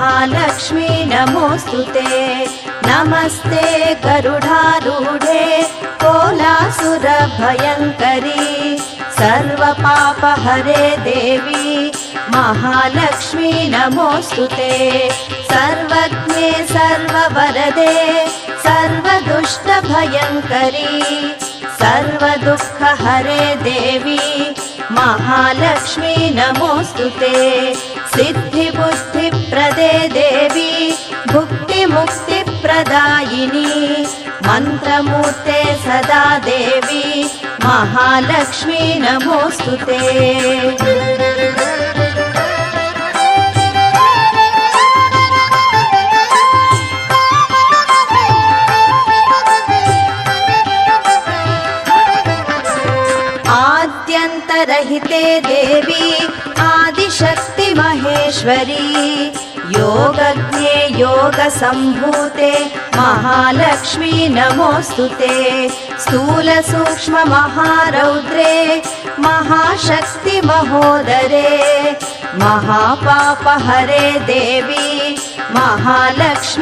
महालक्ष्मी नमोस्तुते। नमस्ते गरुडारूढे कोलासुरभयङ्करी सर्वपापहरे देवी महालक्ष्मी नमोस्तुते। सर्वज्ञे सर्ववरदे सर्वदुष्टभयङ्करी सर्वदुःखहरे देवी महालक्ष्मी नमोस्तुते। सिद्धिबुद्धिप्रदे देवी भुक्तिमुक्तिप्रदायिनी मन्त्रमूर्ते सदा देवी महालक्ष्मी नमोस्तुते। आद्यन्तरहिते देवी आदिशक्ति महेश्वरी योगज्ञे योगसम्भूते महालक्ष्मी नमोस्तुते। स्थूलसूक्ष्म महारौद्रे महाशक्ति महोदरे महापापहरे देवी महालक्ष्मी